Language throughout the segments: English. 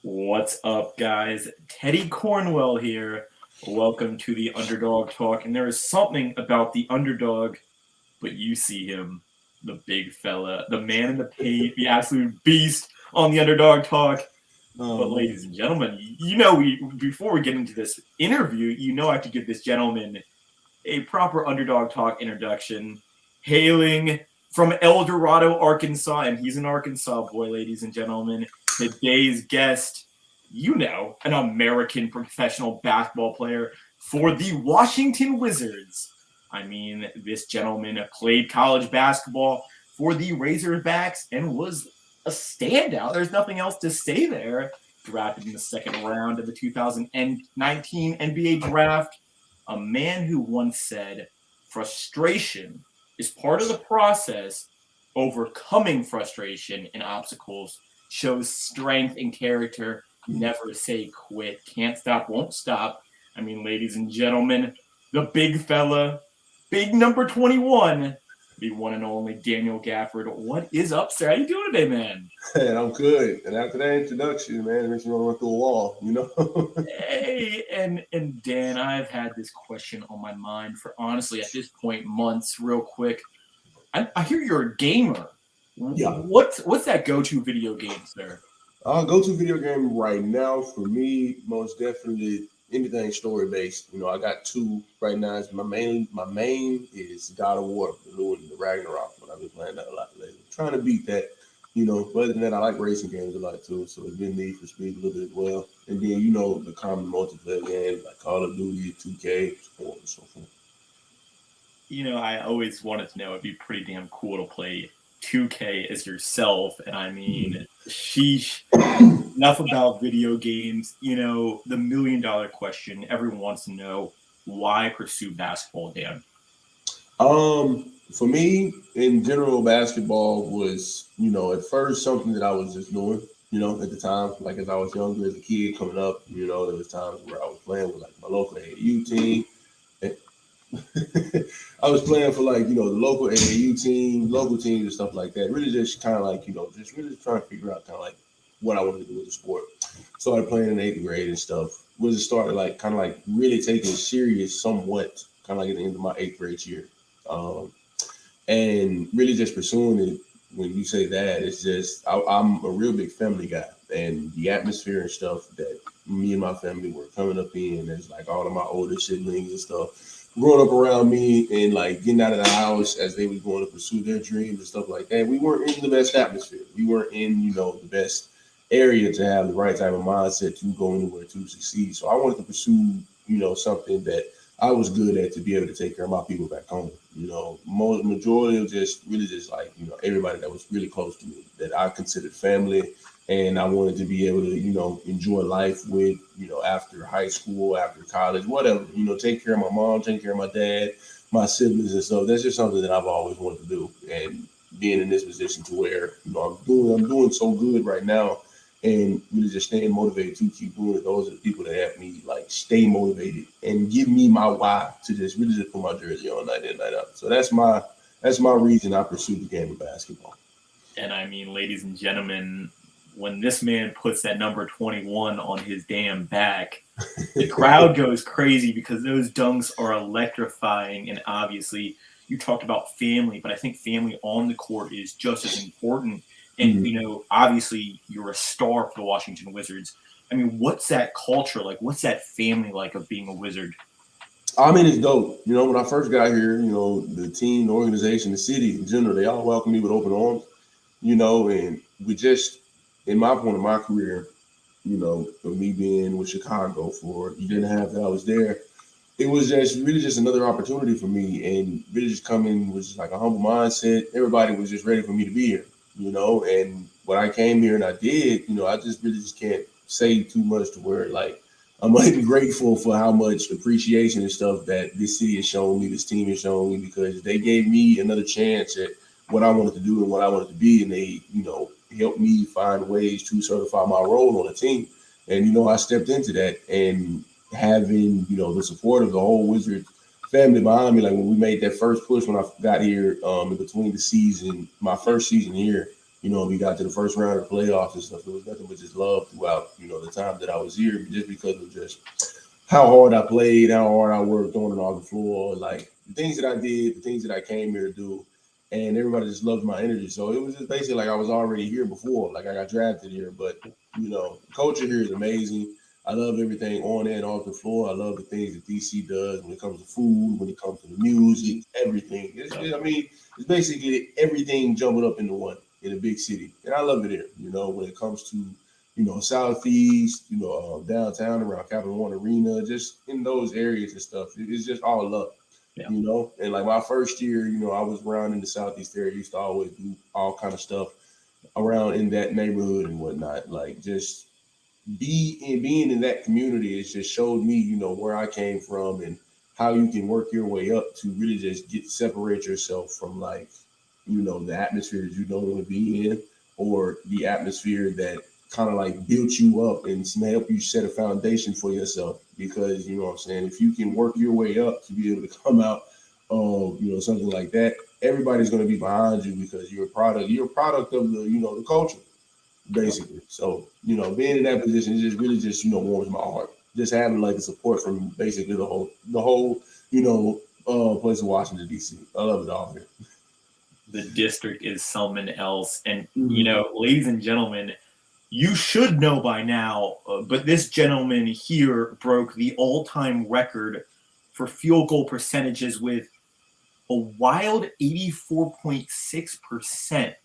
What's up, guys? Teddy Cornwell here. Welcome to the Underdog Talk. And there is something about the underdog, but you see him, the big fella, the man in the paint, the absolute beast on the Underdog Talk. But, ladies and gentlemen, before we get into this interview, I have to give this gentleman a proper Underdog Talk introduction. Hailing from El Dorado, Arkansas, and he's an Arkansas boy, ladies and gentlemen. Today's guest, an American professional basketball player for the Washington Wizards. I mean, this gentleman played college basketball for the Razorbacks and was a standout. There's nothing else to say there. Drafted in the second round of the 2019 NBA draft. A man who once said, frustration is part of the process. Overcoming frustration and obstacles shows strength and character. Never say quit. Can't stop, won't stop. I mean, ladies and gentlemen, the big fella, big number 21, the one and only Daniel Gafford. What is up, sir? How you doing today, man? Man, I'm good. And after that introduction, man, it makes me want to run through a wall, Hey, and Dan, I've had this question on my mind for honestly at this point months. Real quick, I hear you're a gamer. Yeah. What's that go-to video game, sir? Go-to video game right now for me, most definitely anything story based. I got two right now. My main is God of War, the Ragnarok one. I've been playing that a lot lately. Trying to beat that. But other than that, I like racing games a lot too. So it's been Need for Speed a little bit as well. And then the common multiplayer games like Call of Duty, 2K, so on and so forth. I always wanted to know it'd be pretty damn cool to play 2K as yourself. And I mean, sheesh. Enough about video games. The $1 million question. Everyone wants to know, why pursue basketball, Dan? For me, in general, basketball was, at first something that I was just doing, at the time. Like as I was younger, as a kid coming up, there was times where I was playing with like my local AAU team. I was playing for like, the local AAU team, local teams and stuff like that. Really just kind of like, just really trying to figure out kind of like what I wanted to do with the sport. Started playing in 8th grade and stuff. Was started like kind of like really taking it serious somewhat, kind of like at the end of my 8th grade year. And really just pursuing it. When you say that, it's just I'm a real big family guy, and the atmosphere and stuff that me and my family were coming up in, as like all of my older siblings and stuff, growing up around me and like getting out of the house as they were going to pursue their dreams and stuff like that. We weren't in the best atmosphere. We weren't in the best area to have the right type of mindset to go anywhere to succeed. So I wanted to pursue something that I was good at to be able to take care of my people back home. Majority of just like, everybody that was really close to me that I considered family, and I wanted to be able to, enjoy life with, after high school, after college, whatever, take care of my mom, take care of my dad, my siblings and stuff. That's just something that I've always wanted to do. And being in this position to where, I'm doing so good right now, and really just staying motivated to keep doing it. Those are the people that help me like stay motivated and give me my why to just really just put my jersey on night in, night out. So that's my reason I pursue the game of basketball. And I mean, ladies and gentlemen, when this man puts that number 21 on his damn back, the crowd goes crazy because those dunks are electrifying. And obviously, you talked about family, but I think family on the court is just as important. And, obviously you're a star for the Washington Wizards. I mean, what's that culture like? What's that family like of being a Wizard? I mean, it's dope. When I first got here, the team, the organization, the city in general, they all welcomed me with open arms, and we just, in my point of my career, of me being with Chicago for a year and a half that I was there, it was just really just another opportunity for me, and really just coming with just like a humble mindset. Everybody was just ready for me to be here. And when I came here and I did, I just really just can't say too much to where like I'm like grateful for how much appreciation and stuff that this city has shown me, this team has shown me, because they gave me another chance at what I wanted to do and what I wanted to be, and they, helped me find ways to certify my role on the team. And I stepped into that, and having the support of the whole Wizard family behind me. Like when we made that first push when I got here, in between the season, my first season here, We got to the first round of the playoffs and stuff. It was nothing but just love throughout, the time that I was here, just because of just how hard I played, how hard I worked on and off the floor, like the things that I did, the things that I came here to do, and everybody just loved my energy. So it was just basically like I was already here before, like I got drafted here. But the culture here is amazing. I love everything on and off the floor. I love the things that DC does when it comes to food, when it comes to the music, everything. I mean, it's basically everything jumping up into one in a big city, and I love it here. When it comes to Southeast, downtown around Capital One Arena, just in those areas and stuff. It's just all love, Yeah. And like my first year, I was around in the Southeast area, used to always do all kind of stuff around in that neighborhood and whatnot. Like just being in that community, it just showed me, where I came from and how you can work your way up to really just separate yourself from like, the atmosphere that you don't want to be in, or the atmosphere that kind of like built you up and help you set a foundation for yourself. Because what I'm saying, if you can work your way up to be able to come out of something like that, everybody's going to be behind you because you're a product of the culture basically. So, being in that position just really just, warms my heart. Just having like the support from basically the whole, place of Washington DC. I love it all here. The district is something else. And, Mhm. ladies and gentlemen, you should know by now, but this gentleman here broke the all time record for field goal percentages with a wild 84.6%.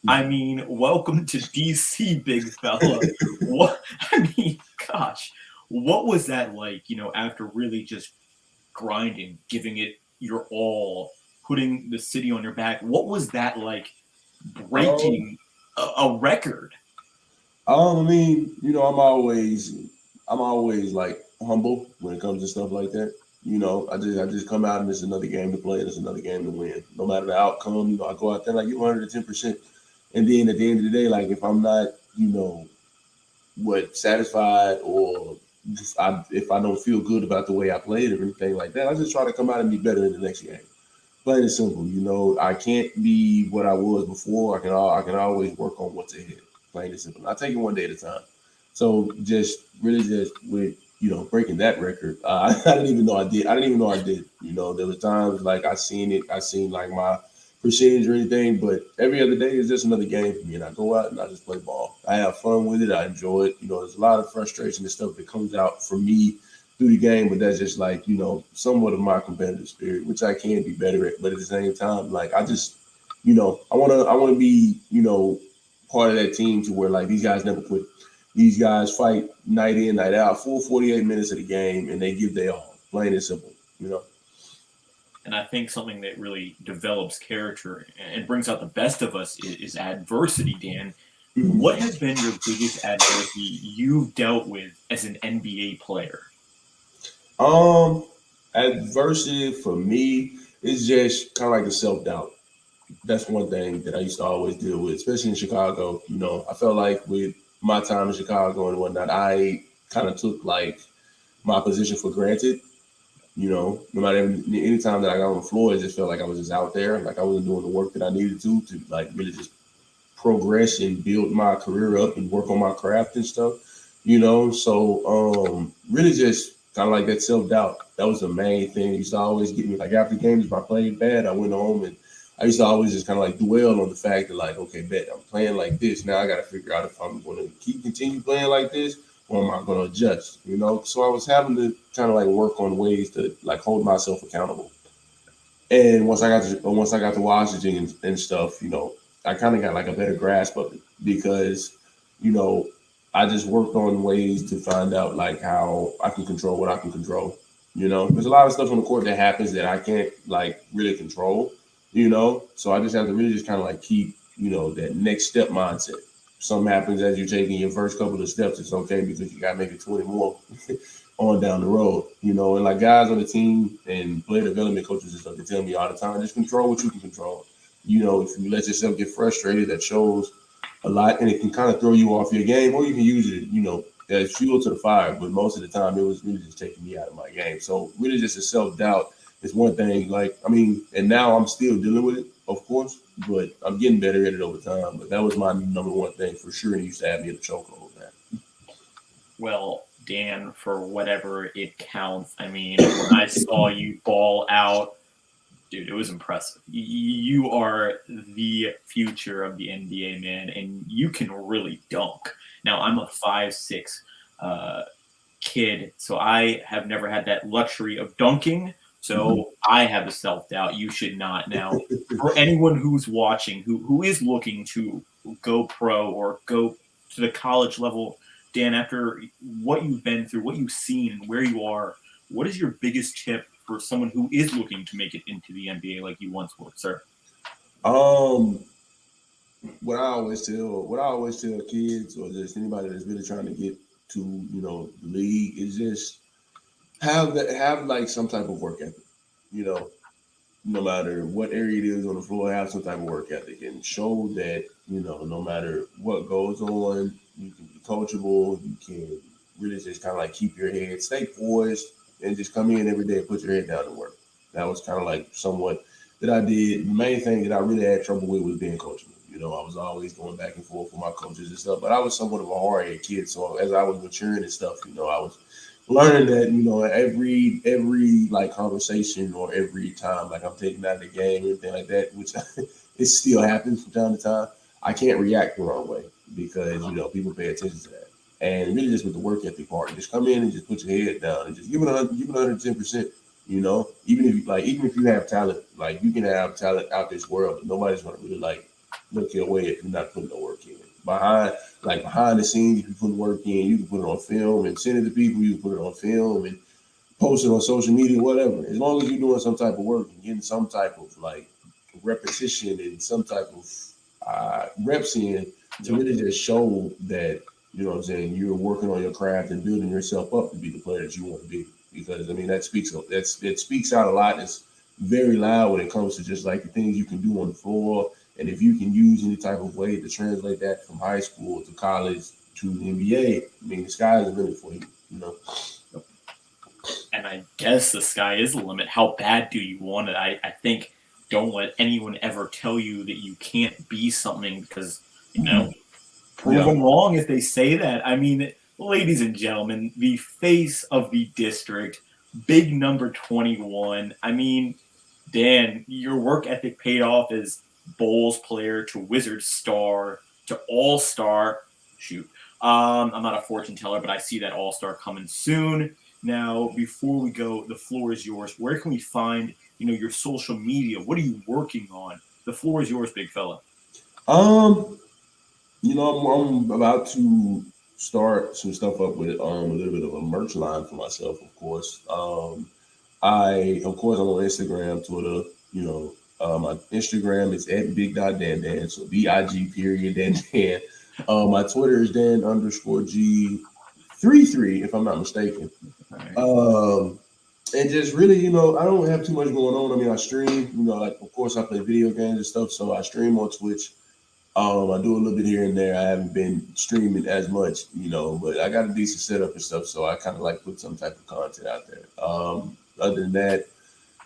I mean, welcome to DC, big fella. What, I mean, gosh, what was that like, after really just grinding, giving it your all, putting the city on your back? What was that like Um, breaking a record? I mean, I'm always like humble when it comes to stuff like that. I just come out and it's another game to play and it's another game to win. No matter the outcome, I go out there and I give 110%. And then at the end of the day, like if I'm not, satisfied or if I don't feel good about the way I played or anything like that, I just try to come out and be better in the next game. Plain and simple. I can't be what I was before. I can always work on what's ahead. Plain and simple. I take it one day at a time. So just really just with breaking that record, I didn't even know I did. I didn't even know I did. There was times like I seen it. I seen like my percentage or anything, but every other day is just another game for me. And I go out and I just play ball. I have fun with it. I enjoy it. There's a lot of frustration and stuff that comes out for me through the game, but that's just like, somewhat of my competitive spirit, which I can be better at. But at the same time, like I just, I wanna be, part of that team to where like these guys never quit. These guys fight night in, night out, full 48 minutes of the game, and they give their all. Plain and simple, you know. And I think something that really develops character and brings out the best of us is adversity, Dan. What has been your biggest adversity you've dealt with as an NBA player? Um, Adversity for me is just kind of like the self doubt. That's one thing that I used to always deal with, especially in Chicago. I felt like with my time in Chicago and whatnot, I kind of took like my position for granted. No matter any time that I got on the floor, it just felt like I was just out there, like I wasn't doing the work that I needed to like really just progress and build my career up and work on my craft and stuff. So really just kind of like that self doubt. That was the main thing. It used to always get me like after games, if I played bad, I went home and I used to always just kind of like dwell on the fact that like, okay, bet I'm playing like this. Now I got to figure out if I'm going to continue playing like this or am I going to adjust? So I was having to kind of like work on ways to like hold myself accountable. And once I got to Washington and stuff, I kind of got like a better grasp of it because, you know, I just worked on ways to find out like how I can control what I can control. There's a lot of stuff on the court that happens that I can't like really control. So I just have to really just kind of like keep, that next step mindset. Something happens as you're taking your first couple of steps, it's okay because you got maybe 20 more on down the road, and like guys on the team and player development coaches and stuff, they tell me all the time, just control what you can control. If you let yourself get frustrated, that shows a lot and it can kind of throw you off your game, or you can use it, as fuel to the fire. But most of the time, it was really just taking me out of my game. So really, just a self doubt is one thing. Like I mean, and now I'm still dealing with it, of course. but I'm getting better at it over time. But that was my number one thing for sure. And he used to have me in the chokehold, man. Well, Dan, for whatever it counts, I mean, when I saw you ball out, dude, it was impressive. You are the future of the NBA, man, and you can really dunk. Now, I'm a 5'6" uh, kid, so I have never had that luxury of dunking. Mhm. So I have a self doubt. You should not. Now, for anyone who's watching, who is looking to go pro or go to the college level, Dan, after what you've been through, what you've seen, and where you are, what is your biggest tip for someone who is looking to make it into the NBA like you once were, sir? Um, what I always tell kids or just anybody that's really trying to get to the league is just have like some type of work ethic. You know, no matter what area it is on the floor, have some type of work ethic and show that no matter what goes on, you can be coachable. You can really just kind of like keep your head, stay poised, and just come in every day and put your head down and work. That was kind of like somewhat that I did. The main thing that I really had trouble with was being coachable. I was always going back and forth with my coaches and stuff, but I was somewhat of a hard-headed kid. So as I was maturing and stuff, I was learning that every like conversation or every time like I'm taking out of the game or anything like that, which it still happens from time to time. I can't react the wrong way because people pay attention to that, and really just with the work ethic part, just come in and just put your head down and just give it 110%. Even if you have talent, like you can have talent out this world, but nobody's gonna really like look your way if you're not putting the work in. Behind the scenes, if you put the work in, you can put it on film and send it to people. You can put it on film and post it on social media, whatever. As long as you're doing some type of work and getting some type of like repetition and some type of reps in to really just show that what I'm saying, you're working on your craft and building yourself up to be the player that you want to be. Because I mean that speaks out a lot. It's very loud when it comes to just like the things you can do on the floor, and if you can use any type of way to translate that from high school to college to the NBA, I mean, the sky is the limit for you. And I guess the sky is the limit. How bad do you want it? I think don't let anyone ever tell you that you can't be something because, you know, prove Yeah. them wrong if they say that. I mean, ladies and gentlemen, the face of the district, big number 21. I mean, Dan, your work ethic paid off as Bulls player to Wizards star to All Star. Shoot, I'm not a fortune teller, but I see that All Star coming soon. Now, before we go, the floor is yours. Where can we find your social media? What are you working on? The floor is yours, big fella. Um, I'm about to start some stuff up with a little bit of a merch line for myself, of course. I'm on Instagram, Twitter. My Instagram is at big.dandan, so BIG period Dan Dan. My Twitter is Dan_G33, if I'm not mistaken. All right. And just really, I don't have too much going on. I mean, I stream, like of course I play video games and stuff, so I stream on Twitch. I do a little bit here and there. I haven't been streaming as much, but I got a decent setup and stuff, so I kind of like put some type of content out there. Other than that,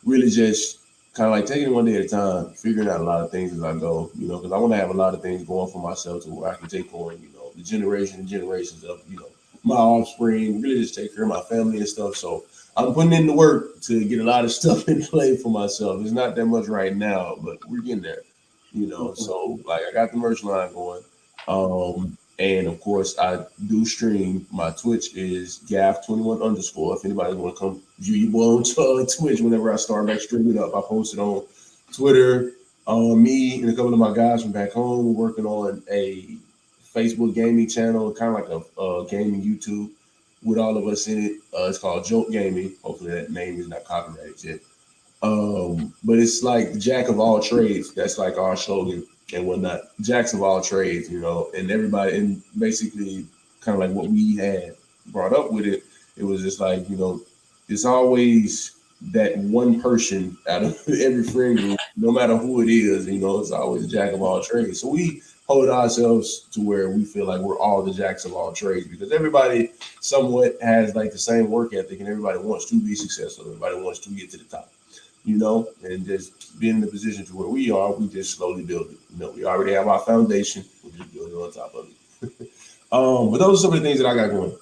really just kind of like taking it one day at a time, figuring out a lot of things as I go, because I want to have a lot of things going for myself to where I can take on, the generation and generations of, my offspring, really just take care of my family and stuff. So I'm putting in the work to get a lot of stuff in play for myself. It's not that much right now, but we're getting there, So like I got the merch line going. And of course, I do stream. My Twitch is gaff21 underscore. If anybody want to come view your boy on Twitch, whenever I start back streaming up, I post it on Twitter. Me and a couple of my guys from back home, we're working on a Facebook gaming channel, kind of like a gaming YouTube with all of us in it. It's called Joke Gaming. Hopefully that name is not copyrighted yet. But it's like Jack of all trades. That's like our slogan and whatnot. Jacks of all trades, and everybody, and basically kind of like what we had brought up with it. It was just like, it's always that one person out of every friend group, no matter who it is, it's always a jack of all trades. So we hold ourselves to where we feel like we're all the jacks of all trades because everybody somewhat has like the same work ethic and everybody wants to be successful. Everybody wants to get to the top. and just being in the position to where we are, we just slowly build it. We already have our foundation, we're just building on top of it. But those are some of the things that I got going,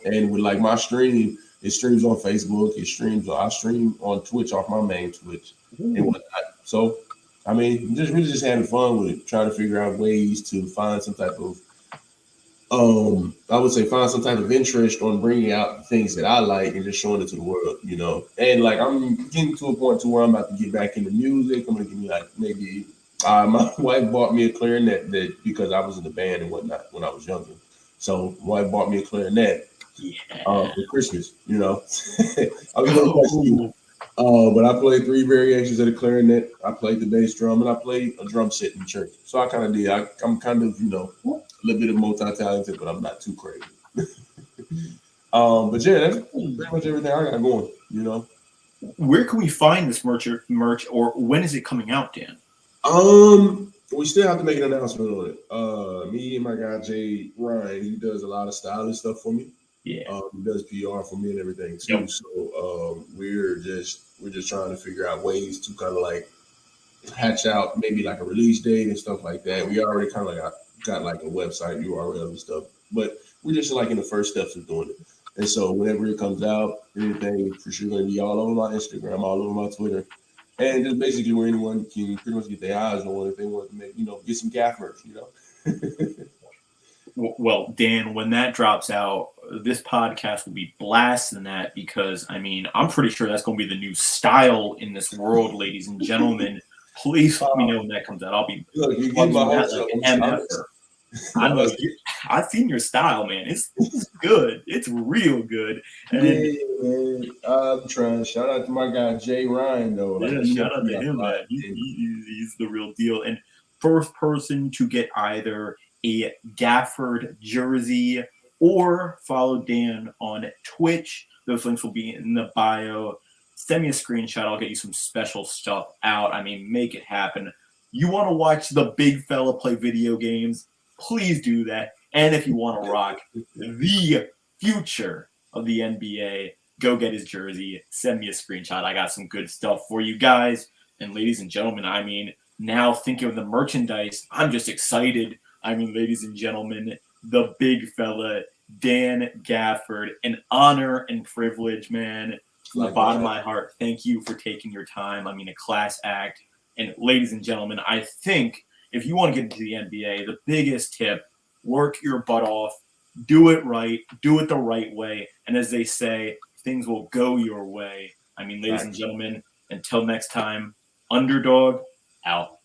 and with like my stream, it streams on Facebook, I stream on Twitch off my main Twitch and whatnot. So, I mean, just really just having fun with it, trying to figure out ways to find some type of I would say find some type of interest on bringing out things that I like and just showing it to the world. And like I'm getting to a point to where I'm about to get back into music. I'm gonna give me like maybe my wife bought me a clarinet that because I was in the band and whatnot when I was younger. So my wife bought me a clarinet for Christmas. I was gonna question you. But I played 3 variations of the clarinet. I played the bass drum, and I played a drum set in church. So I kind of did. I'm kind of, a little bit of multi-talented, but I'm not too crazy. But yeah, that's pretty much everything I got going. Where can we find this merch, or when is it coming out, Dan? We still have to make an announcement on it. Me and my guy Jay Ryan, he does a lot of styling stuff for me. Yeah. He does PR for me and everything too. Yep. So we're just trying to figure out ways to kind of like hatch out maybe like a release date and stuff like that. We already kind of like got like a website URL and stuff, but we're just like in the first steps of doing it. And so whenever it comes out, anything for sure going to be all over my Instagram, all over my Twitter, and just basically where anyone can pretty much get their eyes on if they want to make get some gaff merch. Well, Dan, when that drops out, this podcast will be blasting that because, I mean, I'm pretty sure that's going to be the new style in this world, ladies and gentlemen. Please let me know when that comes out. I'll be plugging that like an MFer. I know. I've seen your style, man. It's good. It's real good. And man. I'm trying. Shout out to my guy, Jay Ryan, though. Shout out to him, man. He's the real deal. And first person to get either a Gafford jersey or follow Dan on Twitch. Those links will be in the bio. Send me a screenshot. I'll get you some special stuff out. I mean, make it happen. You want to watch the big fella play video games? Please do that. And if you want to rock the future of the NBA, go get his jersey. Send me a screenshot. I got some good stuff for you guys. And ladies and gentlemen, I mean, now thinking of the merchandise, I'm just excited. I mean, ladies and gentlemen, the big fella, Dan Gafford, an honor and privilege, man. From the bottom of my heart, thank you for taking your time. I mean, a class act. And ladies and gentlemen, I think if you want to get into the NBA, the biggest tip, work your butt off, do it right, do it the right way. And as they say, things will go your way. I mean, ladies and gentlemen, until next time, Underdog out.